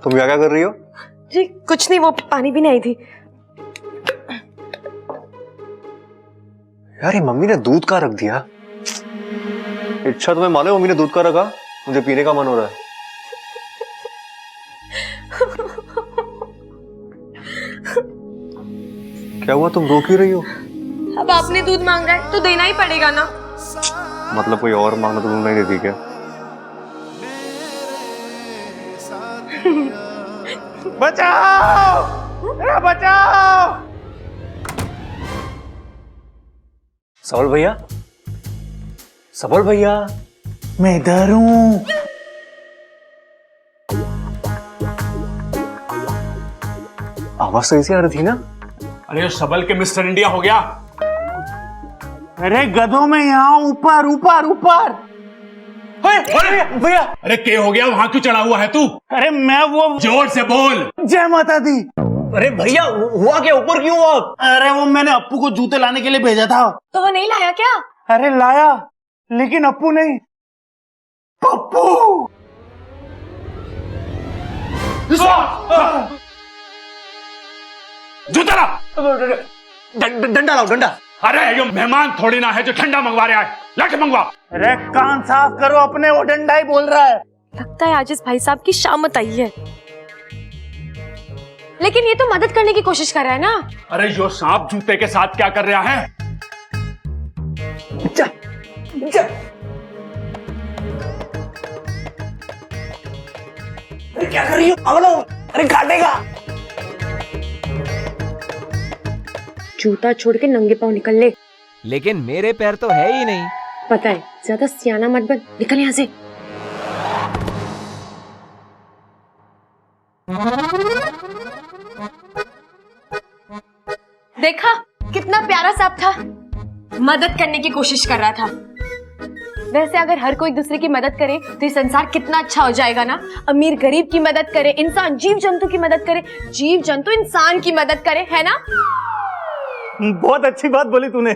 तुम क्या कर रही हो? जी कुछ नहीं, वो पानी भी नहीं थी। यार ये मम्मी ने दूध का रख दिया। अच्छा तुम्हें मालूम है मम्मी ने दूध का रखा? मुझे पीने का मन हो रहा है। क्या हुआ, तुम रो क्यों रही हो? अब आपने दूध मांगा है तो देना ही पड़ेगा ना। मतलब कोई और मांगना तो तुम नहीं देती क्या? बचाओ! अरे बचाओ! सबल भैया, सबल भैया, मैं इधर हूँ। आवाज सही से आ रही थी ना? अरे सबल के मिस्टर इंडिया हो गया। अरे गधों में यहाँ ऊपर ऊपर ऊपर। भैया अरे के हो गया, वहां क्यों चढ़ा हुआ है तू? अरे मैं वो जोर से बोल। जय माता दी। अरे भैया हुआ क्या, ऊपर क्यों हुआ? अरे वो मैंने अप्पू को जूते लाने के लिए भेजा था। तो वो नहीं लाया क्या? अरे लाया, लेकिन अप्पू नहीं, पप्पू। जूता ला। डंडा लाओ, डंडा। अरे ये मेहमान थोड़ी ना है जो ठंडा मंगवा रहा है, लाके मंगवा। अरे कान साफ करो अपने, वो डंडा ही बोल रहा है। लगता है आज इस भाई साहब की शामत आई है। लेकिन ये तो मदद करने की कोशिश कर रहा है ना। अरे यो सांप जूते के साथ क्या कर रहा है? जा, जा। अरे क्या कर रही हो? अगलो, अरे काटेगा। जूता छोड़ के नंगे पांव निकल ले। लेकिन मेरे पैर तो है ही नहीं। पता है, ज्यादा सियाना मत बन, निकल यहाँ से। देखा कितना प्यारा सांप था, मदद करने की कोशिश कर रहा था। वैसे अगर हर कोई दूसरे की मदद करे तो ये संसार कितना अच्छा हो जाएगा ना। अमीर गरीब की मदद करे, इंसान जीव जंतु की मदद करे, जीव जंतु इंसान की मदद करे, है ना? बहुत अच्छी बात बोली तूने,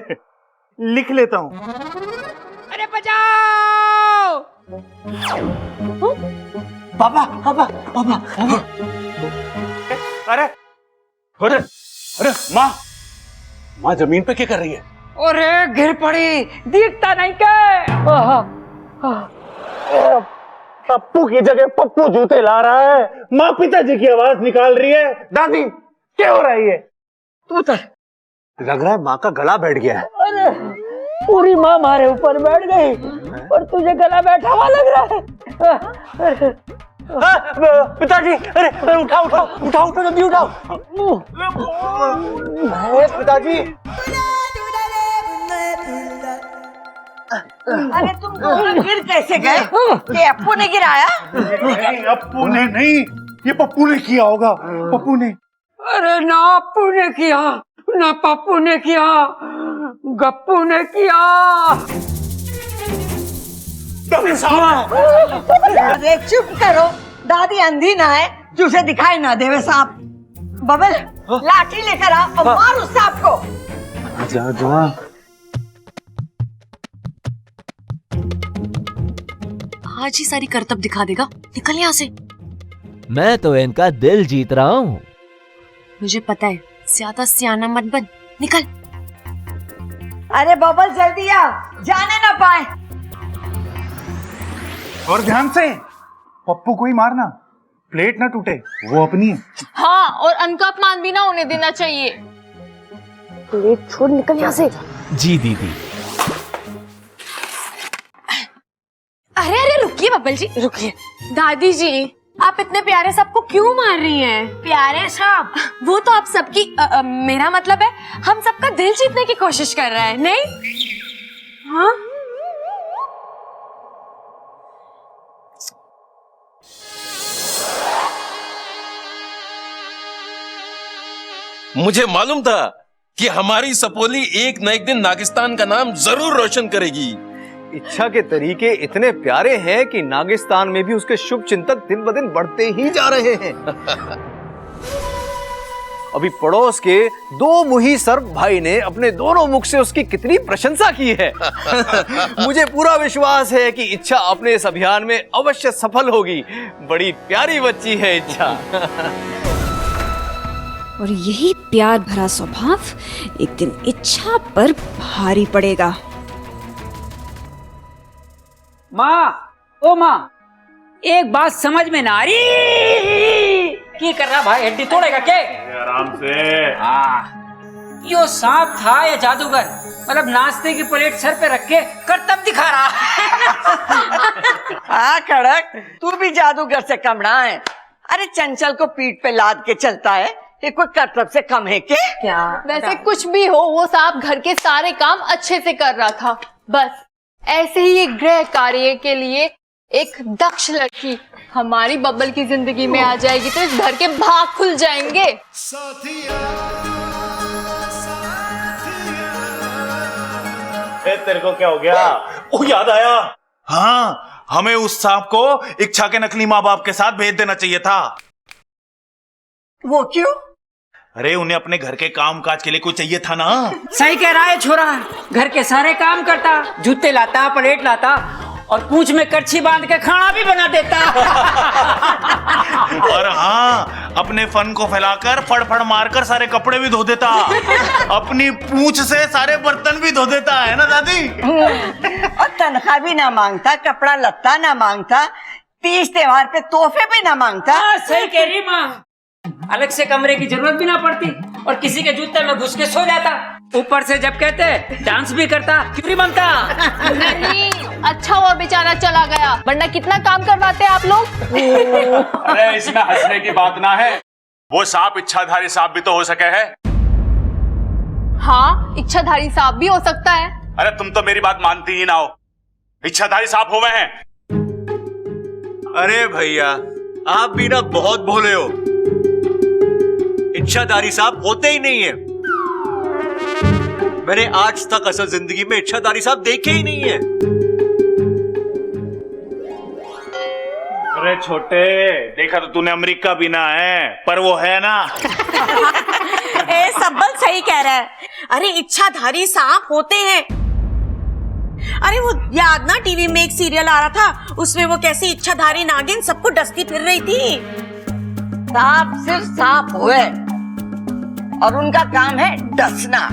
लिख लेता हूँ। अरे बचाओ! पापा पापा पापा पापा। अरे अरे अरे माँ, माँ जमीन पे क्या कर रही है? अरे गिर पड़ी, दिखता नहीं क्या? पप्पू की जगह पप्पू जूते ला रहा है। माँ पिताजी की आवाज निकाल रही है। दादी क्या हो रही है? तू उतर। लग रहा है माँ का गला बैठ गया है। अरे पूरी माँ हमारे ऊपर बैठ गई और तुझे गला बैठा हुआ लग रहा है। पिताजी, अरे उठाओ उठाओ उठाओ उठाओ, जल्दी उठाओ। पिताजी, अरे तुम दोनों गिर कैसे गए? ये अप्पू ने गिराया? नहीं अप्पू ने नहीं, ये पप्पू ने किया होगा। पप्पू ने। अरे ना अप्पू ने किया, ना पप्पू ने किया, गप्पू ने किया। अरे चुप करो, दादी अंधी ना है जो उसे दिखाई ना देवे सांप। बबल लाठी लेकर आ और मार उस सांप को। जा जा। आज ही सारी करतब दिखा देगा, निकल यहाँ से। मैं तो इनका दिल जीत रहा हूँ। मुझे पता है, ज्यादा सियाना मत बन, निकल। अरे बबल जल्दी आ, जाने ना पाए। और ध्यान से, पप्पू को ही मारना, प्लेट ना टूटे, वो अपनी है। हाँ, और अनका अपमान भी ना होने देना चाहिए। प्लेट छोड़, निकल यहाँ से। जी दीदी। अरे अरे रुकिए बब्बल जी, रुकिए। दादी जी, आप इतने प्यारे सांप को क्यों मार रही हैं? प्यारे सांप? वो तो आप सबकी मेरा मतलब है, हम सबका दिल जीतने की कोशिश कर रहा है, नहीं? हाँ? मुझे मालूम था कि हमारी सपोली एक न एक दिन नागिस्तान का नाम जरूर रोशन करेगी। इच्छा के तरीके इतने प्यारे हैं कि नागिस्तान में भी उसके शुभ चिंतक दिन ब दिन बढ़ते ही जा रहे हैं। अभी पड़ोस के दो मुही सर्प भाई ने अपने दोनों मुख से उसकी कितनी प्रशंसा की है। मुझे पूरा विश्वास है कि इच्छा अपने इस अभियान में अवश्य सफल होगी। बड़ी प्यारी बच्ची है इच्छा। और यही प्यार भरा स्वभाव एक दिन इच्छा पर भारी पड़ेगा। माँ, ओ माँ, एक बात समझ में ना आ रही। क्या कर रहा भाई, हड्डी तोड़ेगा क्या? आराम से। हाँ, यो सांप था या जादूगर? मतलब नाश्ते की प्लेट सर पे रख के करतब दिखा रहा। हाँ कड़क, तू भी जादूगर से कम रहा है। अरे चंचल को पीठ पे लाद के चलता है, ये कोई करतब से कम है क्या? वैसे कुछ भी हो, वो सांप घर के सारे काम अच्छे से कर रहा था। बस ऐसे ही एक गृह कार्य के लिए एक दक्ष लड़की हमारी बब्बल की जिंदगी में आ जाएगी तो इस घर के भाग खुल जाएंगे। तेरे को क्या हो गया? ओ याद आया। हाँ, हमें उस सांप को इच्छा के नकली माँ बाप के साथ भेज देना चाहिए था। वो क्यों? अरे उन्हें अपने घर के काम काज के लिए कोई चाहिए था ना। सही कह रहा है छोरा, घर के सारे काम करता, जूते लाता, प्लेट लाता और पूंछ में करछी बांध के खाना भी बना देता। और हाँ, अपने फन को फैलाकर फड़फड़ मारकर सारे कपड़े भी धो देता। अपनी पूंछ से सारे बर्तन भी धो देता है ना दादी। और तनख्वाह भी ना मांगता, कपड़ा लत्ता ना मांगता, तीज त्योहार पे तोहफे भी ना मांगता। सही कह रही माँ, अलग से कमरे की जरूरत भी ना पड़ती और किसी के जूते में घुस के सो जाता। ऊपर से जब कहते डांस भी करता, क्यों नहीं बनता? नहीं, अच्छा हुआ बेचारा चला गया, वरना कितना काम करवाते आप लोग। अरे इसमें हंसने की बात ना है, वो सांप इच्छाधारी सांप भी तो हो सके है। हाँ, इच्छाधारी सांप भी हो सकता है। अरे तुम तो मेरी बात मानती ही ना हो, इच्छाधारी सांप हुए हैं। अरे भैया, आप भी ना बहुत भोले हो। इच्छाधारी सांप होते ही नहीं है। मैंने आज तक असल जिंदगी में इच्छाधारी सांप देखे ही नहीं है। अरे छोटे, देखा तो तूने अमेरिका भी ना है, पर वो है ना। ए सब्बल सही कह रहा है। अरे इच्छाधारी सांप होते हैं। अरे वो याद ना, टीवी में एक सीरियल आ रहा था, उसमें वो कैसी इच्छाधारी नागिन सबको डसती फिर रही थी। सांप सिर्फ सांप हुए और उनका काम है डसना।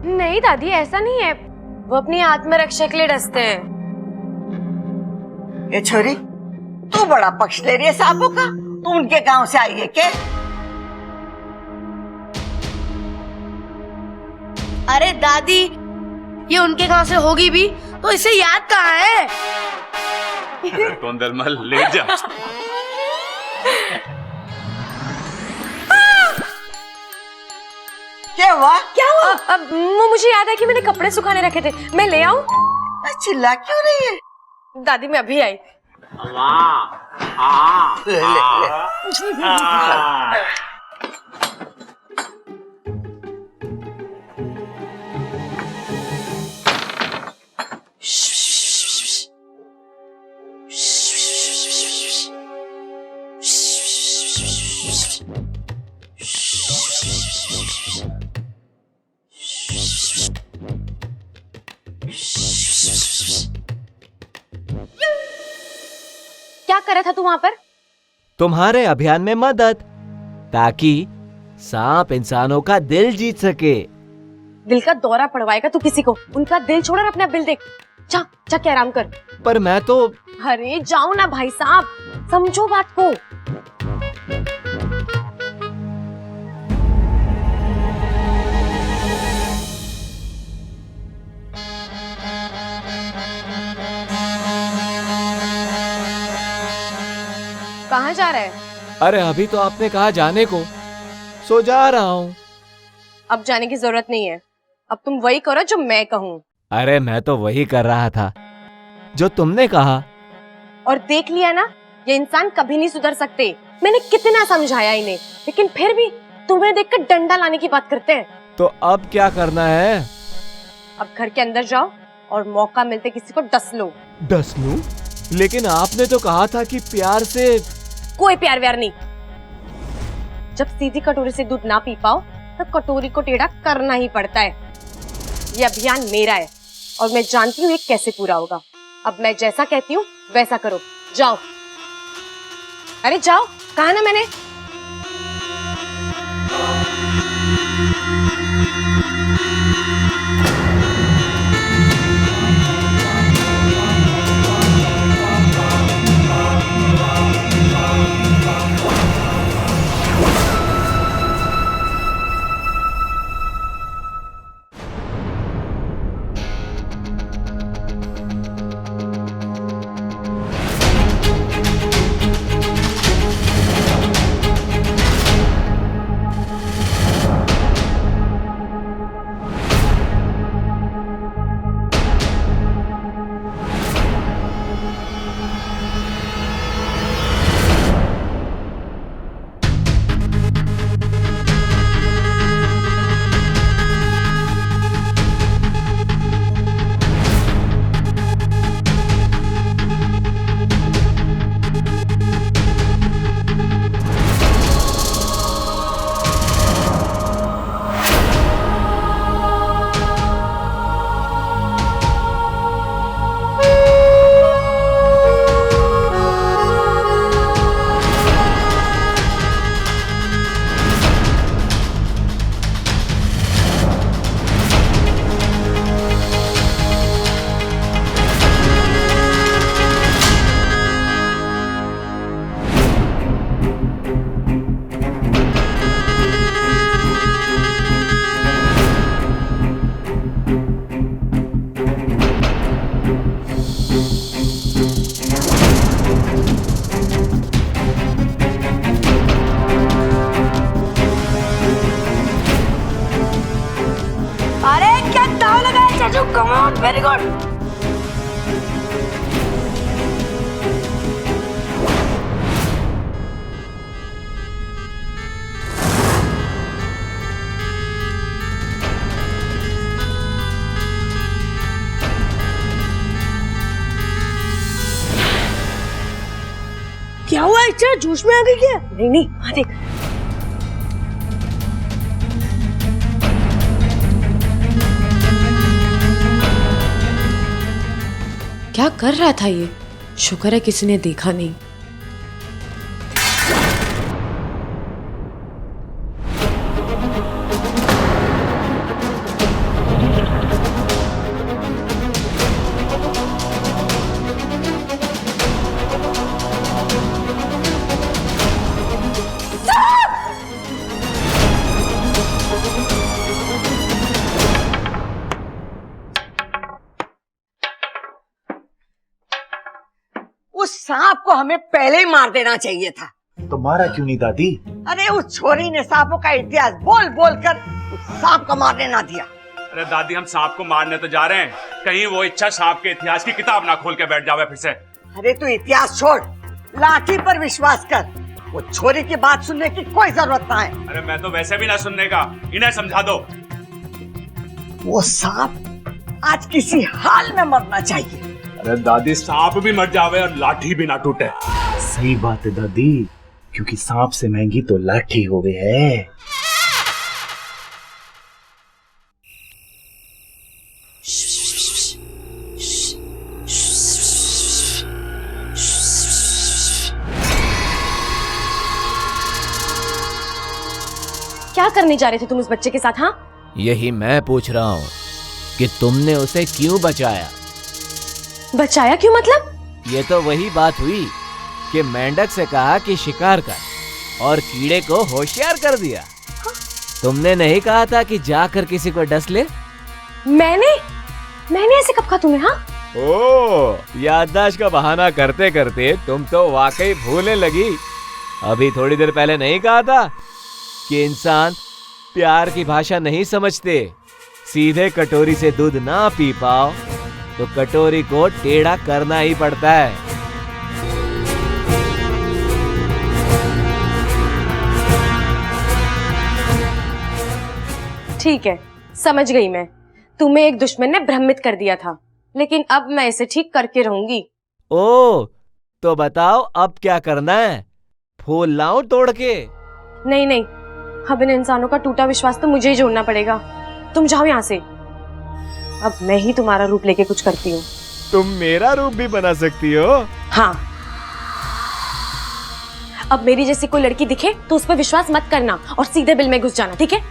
नहीं दादी, ऐसा नहीं है, वो अपनी आत्मरक्षा के लिए डसते हैं। ये छोरी, तू बड़ा पक्ष ले रही है सांपों का। तू उनके गांव से आई है क्या? अरे दादी, ये उनके गांव से होगी भी तो इसे याद कहाँ है? टोंदलमल लेट जा। क्या हुआ? क्या हुआ? अब मुझे याद है कि मैंने कपड़े सुखाने रखे थे, मैं ले आऊं? चिल्ला क्यों रही है? दादी मैं अभी आई। ले ले ले। क्या कर रहा था तू वहां पर? तुम्हारे अभियान में मदद, ताकि सांप इंसानों का दिल जीत सके। दिल का दौरा पड़वाएगा तू किसी को? उनका दिल छोड़ और अपना बिल देख। जा जाके आराम कर। पर मैं तो। अरे जाओ ना भाई साहब, समझो बात को। कहाँ जा रहा है? अरे अभी तो आपने कहा जाने को, सो जा रहा हूँ। अब जाने की जरूरत नहीं है, अब तुम वही करो जो मैं कहूँ। अरे मैं तो वही कर रहा था जो तुमने कहा। और देख लिया ना, ये इंसान कभी नहीं सुधर सकते। मैंने कितना समझाया इन्हें, लेकिन फिर भी तुम्हें देखकर डंडा लाने की बात करते हैं। तो अब क्या करना है? अब घर के अंदर जाओ और मौका मिलते किसी को डस लो। डस लूं? लेकिन आपने तो कहा था कि प्यार से। कोई प्यार व्यार नहीं। जब सीधी कटोरी से दूध ना पी पाओ तो कटोरी को टेढ़ा करना ही पड़ता है। ये अभियान मेरा है और मैं जानती हूँ ये कैसे पूरा होगा। अब मैं जैसा कहती हूँ वैसा करो। जाओ। अरे जाओ, कहा ना मैंने। Come on, very good. क्या हुआ? इच्छा जोश में आ गई क्या? नहीं नहीं, हाँ देख। क्या कर रहा था ये? शुक्र है किसी ने देखा नहीं। उस सांप को हमें पहले ही मार देना चाहिए था। तो मारा क्यों नहीं दादी? अरे उस छोरी ने सांपों का इतिहास बोल बोल कर उस सांप को मारने ना दिया। अरे दादी, हम सांप को मारने तो जा रहे हैं, कहीं वो इच्छा सांप के इतिहास की किताब ना खोल के बैठ जावे फिर से। अरे तू इतिहास छोड़, लाठी पर विश्वास कर। वो छोरी की बात सुनने की कोई जरूरत ना है। अरे मैं तो वैसे भी ना सुनने का, इन्हें समझा दो। वो सांप आज किसी हाल में मरना चाहिए। अरे दादी, सांप भी मर जावे और लाठी भी ना टूटे। सही बात है दादी, क्योंकि सांप से महंगी तो लाठी होवे है। क्या करने जा रहे थे तुम उस बच्चे के साथ? हाँ, यही मैं पूछ रहा हूँ कि तुमने उसे क्यों बचाया? बचाया क्यों मतलब? ये तो वही बात हुई कि मेंढक से कहा कि शिकार कर और कीड़े को होशियार कर दिया। तुमने नहीं कहा था कि जाकर किसी को डस ले? मैंने ऐसे कब कहा तुम्हें? हाँ, ओ, याददाश्त का बहाना करते करते तुम तो वाकई भूलने लगी। अभी थोड़ी देर पहले नहीं कहा था कि इंसान प्यार की भाषा नहीं समझते, सीधे कटोरी से दूध ना पी पाओ तो कटोरी को टेढ़ा करना ही पड़ता है। ठीक है, समझ गई मैं। तुम्हें एक दुश्मन ने भ्रमित कर दिया था, लेकिन अब मैं इसे ठीक करके रहूंगी। ओ, तो बताओ अब क्या करना है? फूल लाऊं तोड़ के? नहीं नहीं, अब इन इंसानों का टूटा विश्वास तो मुझे ही जोड़ना पड़ेगा। तुम जाओ यहाँ से, अब मैं ही तुम्हारा रूप लेके कुछ करती हूँ। तुम मेरा रूप भी बना सकती हो? हाँ, अब मेरी जैसी कोई लड़की दिखे तो उस पर विश्वास मत करना और सीधे बिल में घुस जाना, ठीक है?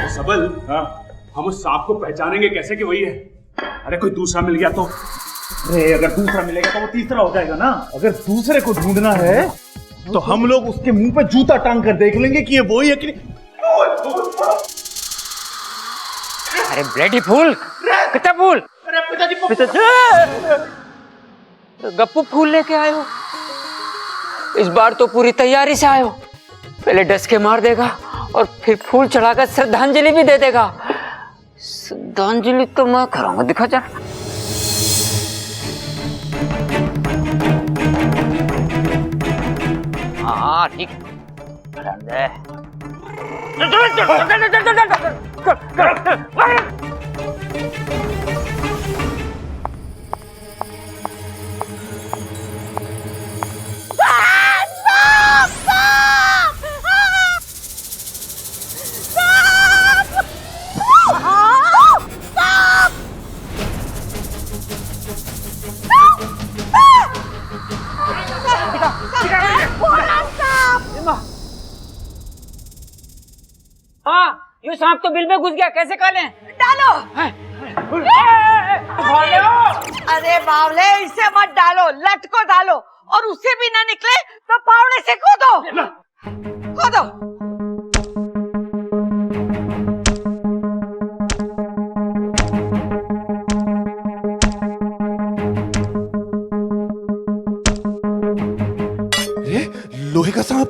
सबल, हम उस सांप को पहचानेंगे कैसे कि वही है? अरे कोई दूसरा मिल गया तो? अरे अगर दूसरा मिलेगा तो वो तीसरा हो जाएगा ना। अगर दूसरे को ढूंढना है तो हम लोग उसके मुंह पे जूता टांग कर देख लेंगे कि ये वही है कि नहीं। अरे ब्लडी फूल, कितना फूल? पिताजी, गप्पू फूल लेके आए हो? इस बार तो पूरी तैयारी से आए हो। पहले डस के मार देगा और फिर फूल चढ़ाकर श्रद्धांजलि भी दे देगा। श्रद्धांजलि तो मैं कराऊंगा, दिखा जा। हाँ ठीक। हाँ, ये सांप तो बिल में घुस गया, कैसे काले? डालो। अरे बावले, इसे मत डालो, लट को डालो, और उससे भी ना निकले तो फावड़े से कूदो। कूदो। लोहे का सांप।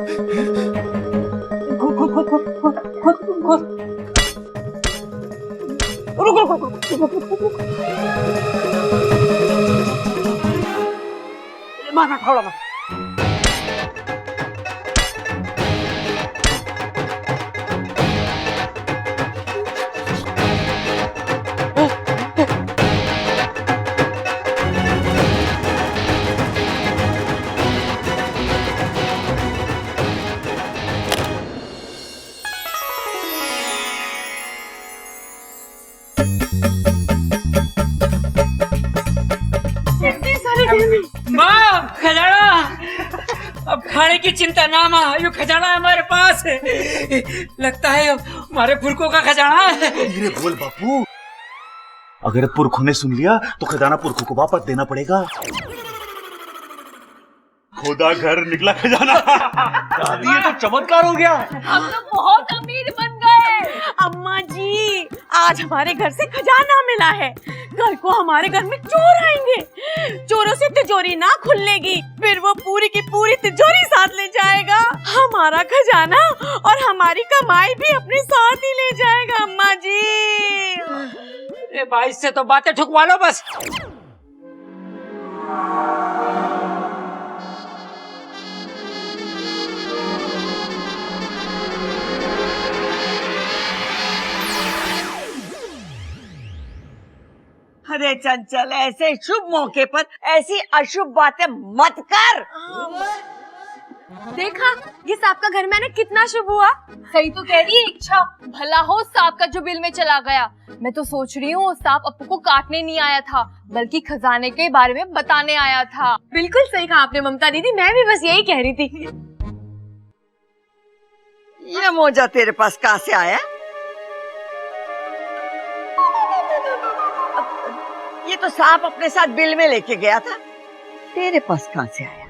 मारना फावड़ा मार। माँ, खजाना। अब खाने की चिंता ना माँ, ये खजाना हमारे पास है। लगता है हमारे पुरखों का खजाना है। धीरे बोल बापू, अगर पुरखों ने सुन लिया तो खजाना पुरखों को वापस देना पड़ेगा। खुदा घर निकला खजाना। दादी, ये तो चमत्कार हो गया। हम तो बहुत अमीर बन गए। अम्मा जी, आज हमारे घर से खजाना मिला है। कल को हमारे घर में चोर आएंगे, चोरों से तिजोरी ना खुलेगी, फिर वो पूरी की पूरी तिजोरी साथ ले जाएगा। हमारा खजाना और हमारी कमाई भी अपने साथ ही ले जाएगा। अम्मा जी, ए भाई, इससे तो बातें ठुकवा लो बस। अरे चंचल, ऐसे शुभ मौके पर ऐसी अशुभ बातें मत कर। देखा, ये सांप का घर मैंने कितना शुभ हुआ। सही तो कह रही है इच्छा, भला हो सांप का जो बिल में चला गया। मैं तो सोच रही हूँ सांप अपू को काटने नहीं आया था, बल्कि खजाने के बारे में बताने आया था। बिल्कुल सही कहा आपने ममता दीदी, मैं भी बस यही कह रही थी। ये मोजा तेरे पास कहाँ से आया? ये तो सांप अपने साथ बिल में लेके गया था, तेरे पास कहाँ से आया?